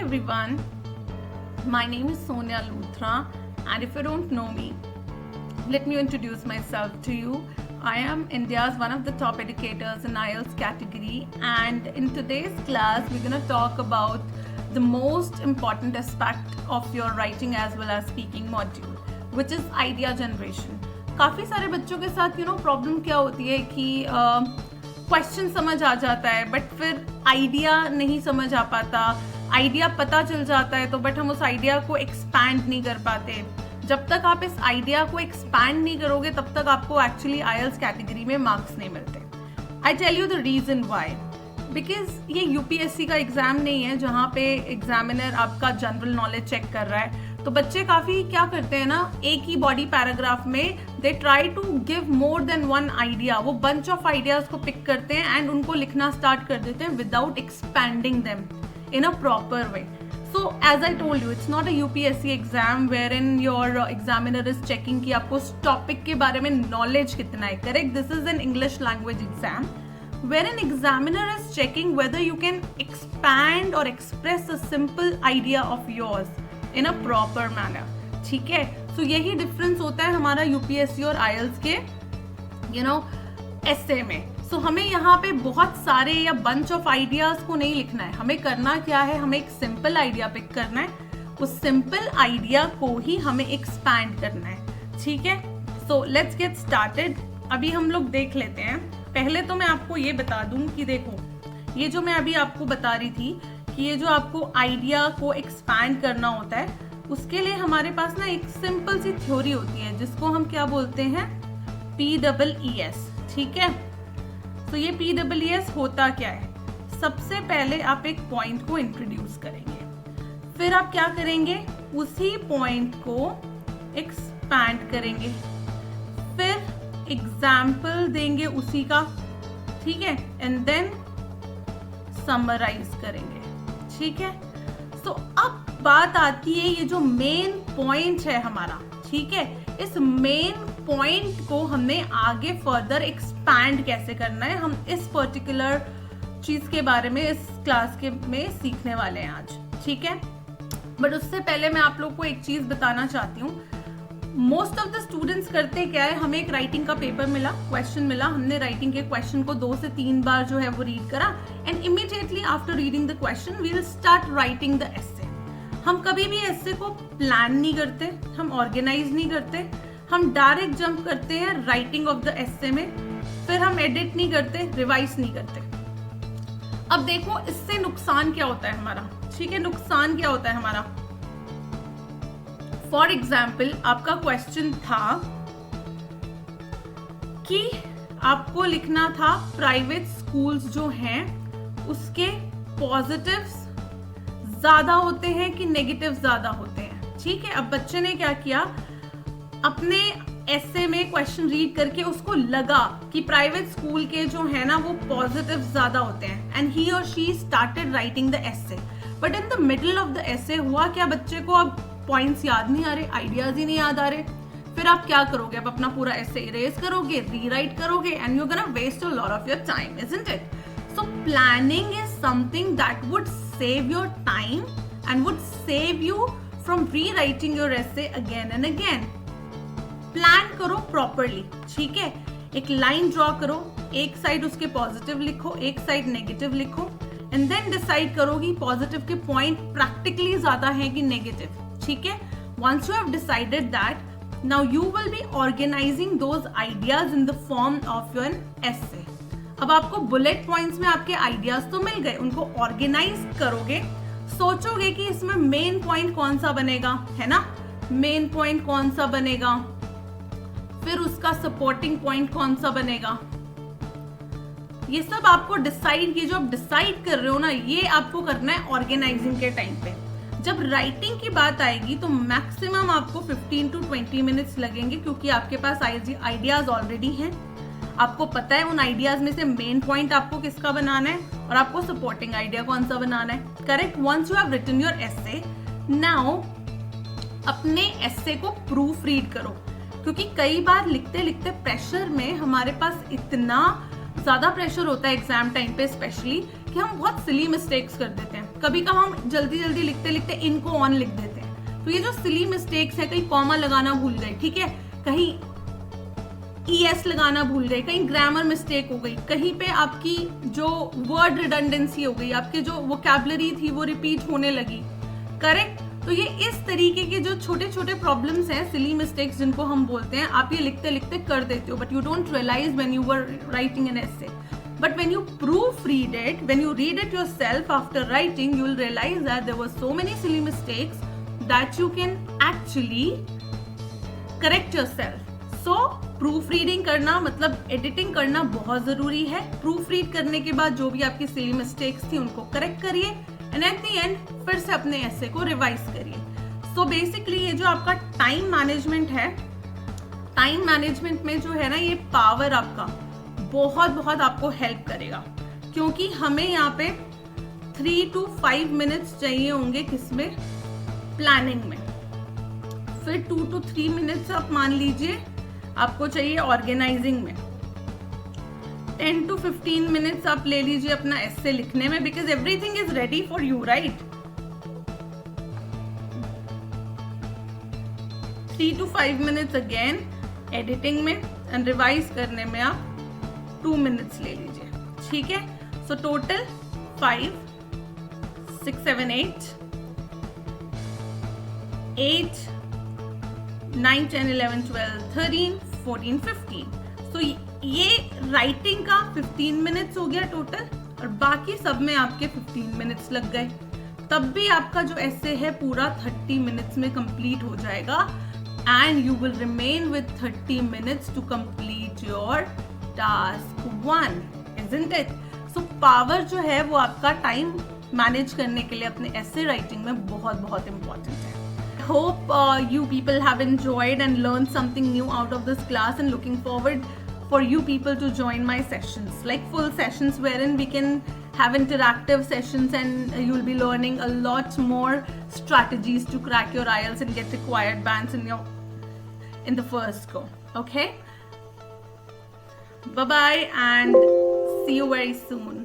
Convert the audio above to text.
everyone, my name is Sonia Luthra, and if you don't know me, let me introduce myself to you. I am India's one of the top educators in IELTS category, and in today's class we're going to talk about the most important aspect of your writing as well as speaking module, which is idea generation. काफ़ी सारे बच्चों के साथ problem क्या होती है कि question समझ आ जाता है बट फिर आइडिया नहीं समझ आ पाता. आइडिया पता चल जाता है तो बट हम उस आइडिया को एक्सपैंड नहीं कर पाते. जब तक आप इस आइडिया को एक्सपैंड नहीं करोगे तब तक आपको एक्चुअली आईएलटीएस कैटेगरी में मार्क्स नहीं मिलते. I tell you the reason why. Because ये यूपीएससी का एग्जाम नहीं है जहाँ पे एग्जामिनर आपका जनरल नॉलेज चेक कर रहा है. तो बच्चे काफ़ी क्या करते हैं ना, एक ही बॉडी पैराग्राफ में they try to give more than one idea. वो बंच ऑफ आइडियाज को पिक करते हैं एंड उनको लिखना स्टार्ट कर देते हैं without expanding them in a proper way. So as I told you, it's not a UPSC exam wherein your examiner is checking कि आपको उस topic के बारे में knowledge कितना है. Correct? This is an English language exam wherein examiner is checking whether you can expand or express a simple idea of yours in a proper manner. ठीक है? So यही difference होता है हमारा UPSC और IELTS के essay में. So हमें यहाँ पे बहुत सारे या बंच ऑफ आइडियाज को नहीं लिखना है. हमें करना क्या है, हमें एक सिंपल आइडिया पिक करना है. उस सिंपल आइडिया को ही हमें एक्सपैंड करना है. ठीक है, सो लेट्स गेट स्टार्टेड. अभी हम लोग देख लेते हैं. पहले तो मैं आपको ये बता दूं कि देखो, ये जो मैं अभी आपको बता रही थी कि ये जो आपको आइडिया को एक्सपैंड करना होता है, उसके लिए हमारे पास ना एक सिंपल सी थ्योरी होती है जिसको हम क्या बोलते हैं, PEES. ठीक है, तो ये PEES होता क्या है. सबसे पहले आप एक पॉइंट को इंट्रोड्यूस करेंगे, फिर आप क्या करेंगे, उसी पॉइंट को एक्सपैंड करेंगे, फिर एग्जाम्पल देंगे उसी का. ठीक है, एंड देन समराइज करेंगे. ठीक है, तो अब बात आती है ये जो मेन पॉइंट है हमारा. ठीक है, इस मेन पॉइंट को हमने आगे फर्दर एक्सपैंड कैसे करना है, हम इस पर्टिकुलर चीज के बारे में इस क्लास के में सीखने वाले हैं आज. ठीक है, बट उससे पहले मैं आप लोग को एक चीज बताना चाहती हूँ. मोस्ट ऑफ द स्टूडेंट्स करते क्या है, हमें एक राइटिंग का पेपर मिला, क्वेश्चन मिला, हमने राइटिंग के क्वेश्चन को 2 से 3 बार जो है वो रीड करा and immediately after reading the question we will start writing the essay. हम कभी भी एसे को प्लान नहीं करते, हम ऑर्गेनाइज नहीं करते, हम डायरेक्ट जंप करते हैं राइटिंग ऑफ द एसे में, फिर हम एडिट नहीं करते, रिवाइज नहीं करते. अब देखो इससे नुकसान क्या होता है हमारा. ठीक है, नुकसान क्या होता है हमारा. फॉर एग्जाम्पल आपका क्वेश्चन था कि आपको लिखना था प्राइवेट स्कूल्स जो हैं उसके पॉजिटिव्स ज्यादा होते हैं कि नेगेटिव ज्यादा होते हैं. ठीक है, अब बच्चे ने क्या किया, अपने एसे में क्वेश्चन रीड करके उसको लगा कि प्राइवेट स्कूल के जो है ना वो पॉजिटिव ज्यादा होते हैं एंड ही और she started writing the essay. But in the middle of the essay हुआ क्या, बच्चे को अब पॉइंट्स याद नहीं आ रहे, आइडियाज ही नहीं याद आ रहे. फिर आप क्या करोगे, अब अपना पूरा एसे इरेज करोगे, रीराइट करोगे and you are gonna waste a lot of your time, isn't it. So planning is something that would save your time and would save you from rewriting your essay again and again. Plan करो properly. ठीक है, एक line draw करो, एक side उसके positive लिखो, एक side negative लिखो एंड देन डिसाइड करो कि पॉजिटिव के पॉइंट प्रैक्टिकली ज्यादा है कि नेगेटिव. ठीक है, once you have decided that, now you will be organising those ideas in the form of your essay. अब आपको बुलेट पॉइंट्स में आपके आइडियाज तो मिल गए, उनको ऑर्गेनाइज करोगे, सोचोगे कि इसमें मेन पॉइंट कौन सा बनेगा, है ना, मेन पॉइंट कौन सा बनेगा, फिर उसका सपोर्टिंग पॉइंट कौन सा बनेगा. ये सब आपको डिसाइड, ये जो आप डिसाइड कर रहे हो ना, ये आपको करना है ऑर्गेनाइजिंग के टाइम पे. जब राइटिंग की बात आएगी तो मैक्सिमम आपको 15 to 20 मिनट्स लगेंगे क्योंकि आपके पास आइडियाज ऑलरेडी हैं. आपको पता है उन आइडियाज में से मेन पॉइंट आपको किसका बनाना है और आपको सपोर्टिंग आइडिया कौन सा बनाना है. Correct. Once you have written your essay, now अपने एसे को प्रूफ रीड करो, क्योंकि कई बार लिखते लिखते प्रेशर में हमारे पास इतना ज्यादा प्रेशर होता है एग्जाम टाइम पे स्पेशली कि हम बहुत सिली मिस्टेक्स कर देते हैं. कभी कभी हम जल्दी जल्दी लिखते लिखते इनको ऑन लिख देते हैं, तो ये जो सिली मिस्टेक्स है, कहीं कॉमा लगाना भूल गए, ठीक है, कहीं ES लगाना भूल गए, कहीं ग्रामर मिस्टेक हो गई, कहीं पे आपकी जो वर्ड रिडंडेंसी हो गई, आपके जो वोकैबुलरी थी वो रिपीट होने लगी, करेक्ट। तो ये इस तरीके के जो छोटे छोटे प्रॉब्लम्स हैं, सिली मिस्टेक्स जिनको हम बोलते हैं, आप ये लिखते लिखते कर देते हो, but you don't realise when you were writing an essay. But when you proofread it, when you read it yourself after writing, you will realize that there were so many silly mistakes that you can actually correct yourself. So proofreading करना मतलब editing करना बहुत जरूरी है. Proofread करने के बाद जो भी आपकी silly mistakes थी उनको correct करिए and at the end फिर से अपने essay को revise करिए. So basically ये जो आपका time management है, time management में जो है ना, ये power आपका बहुत बहुत आपको हेल्प करेगा, क्योंकि हमें यहाँ पे 3 to 5 मिनट्स चाहिए होंगे किसमें, प्लानिंग में. फिर 2 to 3 मिनट्स आप मान लीजिए आपको चाहिए ऑर्गेनाइजिंग में. 10 to 15 मिनट्स आप ले लीजिए अपना एस्से लिखने में, because everything is ready for you, right. 3 to 5 minutes again editing में एंड रिवाइज करने में आप 2 मिनट्स ले लीजिए, ठीक है. So total 5, 6, 7, 8, 9, 10, 11, 12, 13, 14, 15. सो ये राइटिंग का 15 मिनट्स हो गया टोटल, और बाकी सब में आपके 15 मिनट्स लग गए. तब भी आपका जो एसे है पूरा 30 मिनट्स में कंप्लीट हो जाएगा, and you will remain with 30 minutes to complete your task 1, isn't it? So power जो है वो आपका टाइम मैनेज करने के लिए अपने ऐसे राइटिंग में बहुत बहुत इम्पोर्टेंट है. Hope you people have enjoyed and learned something new out of this class, and looking forward for you people to join my sessions, like full sessions wherein we can have interactive sessions, and you'll be learning a lot more strategies to crack your IELTS and get required bands in the first go. Okay? Bye-bye and see you very soon.